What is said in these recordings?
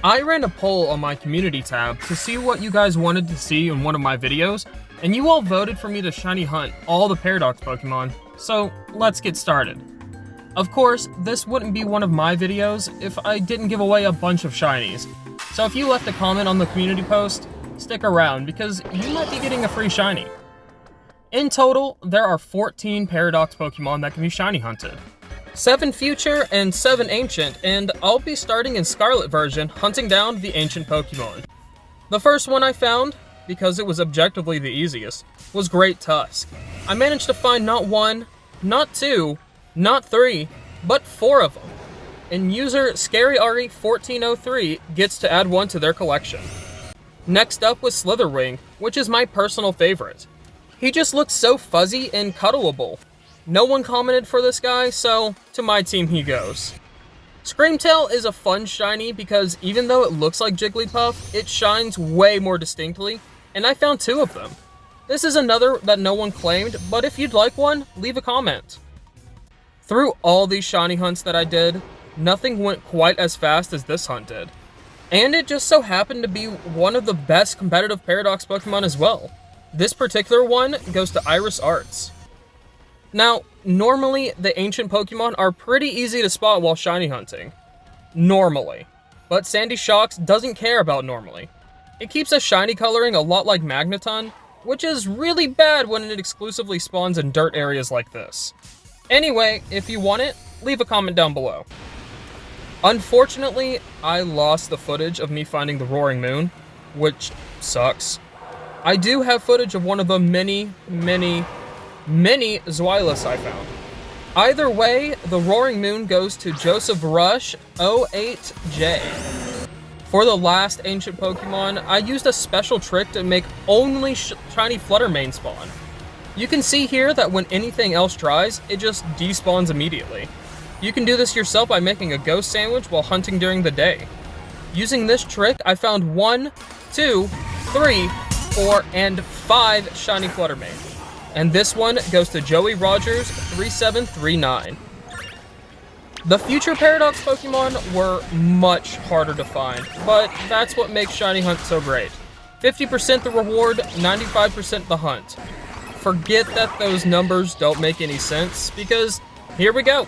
I ran a poll on my community tab to see what you guys wanted to see in one of my videos, and you all voted for me to shiny hunt all the Paradox Pokemon, so let's get started. Of course, this wouldn't be one of my videos if I didn't give away a bunch of shinies, so if you left a comment on the community post, stick around because you might be getting a free shiny. In total, there are 14 Paradox Pokemon that can be shiny hunted. 7 Future and 7 Ancient, and I'll be starting in Scarlet version, hunting down the Ancient Pokemon. The first one I found, because it was objectively the easiest, was Great Tusk. I managed to find not 1, not 2, not 3, but 4 of them. And user ScaryAri1403 gets to add 1 to their collection. Next up was Slitherwing, which is my personal favorite. He just looks so fuzzy and cuddleable. No one commented for this guy, so to my team he goes. Screamtail is a fun shiny because even though it looks like Jigglypuff, it shines way more distinctly, and I found 2 of them. This is another that no one claimed, but if you'd like one, leave a comment. Through all these shiny hunts that I did, nothing went quite as fast as this hunt did. And it just so happened to be one of the best competitive Paradox Pokemon as well. This particular one goes to Iris Arts. Now, normally, the ancient Pokemon are pretty easy to spot while shiny hunting. Normally. But Sandy Shocks doesn't care about normally. It keeps a shiny coloring a lot like Magneton, which is really bad when it exclusively spawns in dirt areas like this. Anyway, if you want it, leave a comment down below. Unfortunately, I lost the footage of me finding the Roaring Moon, which sucks. I do have footage of one of the many Zweilous I found. Either way, the Roaring Moon goes to Joseph Rush 08J. For the last ancient Pokemon, I used a special trick to make only shiny Fluttermane spawn. You can see here that when anything else tries, it just despawns immediately. You can do this yourself by making a ghost sandwich while hunting during the day. Using this trick, I found 1, 2, 3, 4, and 5 shiny Fluttermane. And this one goes to Joey Rogers 3739. The future Paradox Pokemon were much harder to find, but that's what makes shiny hunt so great. 50% the reward, 95% the hunt. Forget that those numbers don't make any sense, because here we go.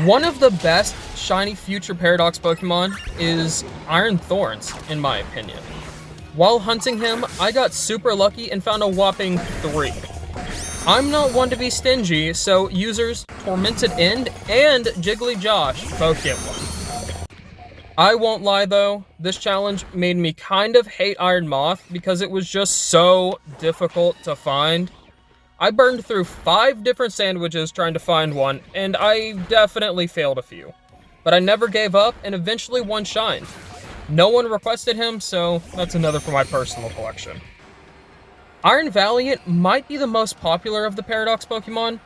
One of the best shiny future Paradox Pokemon is Iron Thorns, in my opinion. While hunting him, I got super lucky and found a whopping 3. I'm not one to be stingy, so users Tormented End and Jiggly Josh both get one. I won't lie though, this challenge made me kind of hate Iron Moth because it was just so difficult to find. I burned through 5 different sandwiches trying to find one, and I definitely failed a few. But I never gave up and eventually one shined. No one requested him, so that's another for my personal collection. Iron Valiant might be the most popular of the Paradox Pokemon.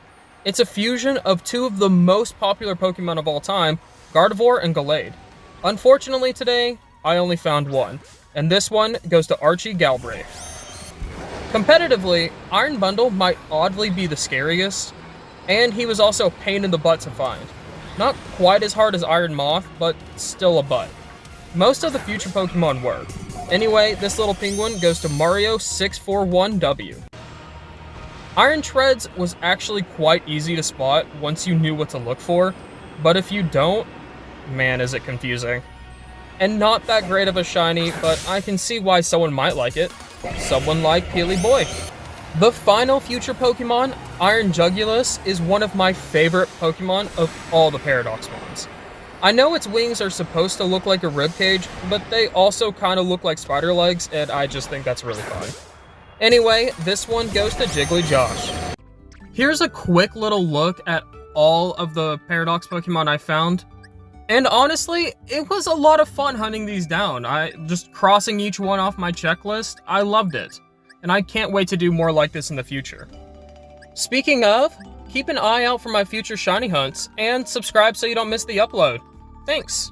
It's a fusion of 2 of the most popular Pokemon of all time, Gardevoir and Gallade. Unfortunately today, I only found 1, and this one goes to Archie Galbraith. Competitively, Iron Bundle might oddly be the scariest, and he was also a pain in the butt to find. Not quite as hard as Iron Moth, but still a butt. Most of the future Pokemon were. Anyway, this little penguin goes to Mario641W. Iron Treads was actually quite easy to spot once you knew what to look for, but if you don't, man is it confusing. And not that great of a shiny, but I can see why someone might like it. Someone like Peely Boy. The final future Pokemon, Iron Jugulis, is one of my favorite Pokemon of all the Paradox ones. I know its wings are supposed to look like a ribcage, but they also kind of look like spider legs, and I just think that's really fun. Anyway, this one goes to Jiggly Josh. Here's a quick little look at all of the Paradox Pokemon I found. And honestly, it was a lot of fun hunting these down. Just crossing each one off my checklist, I loved it. And I can't wait to do more like this in the future. Speaking of, keep an eye out for my future shiny hunts, and subscribe so you don't miss the upload. Thanks!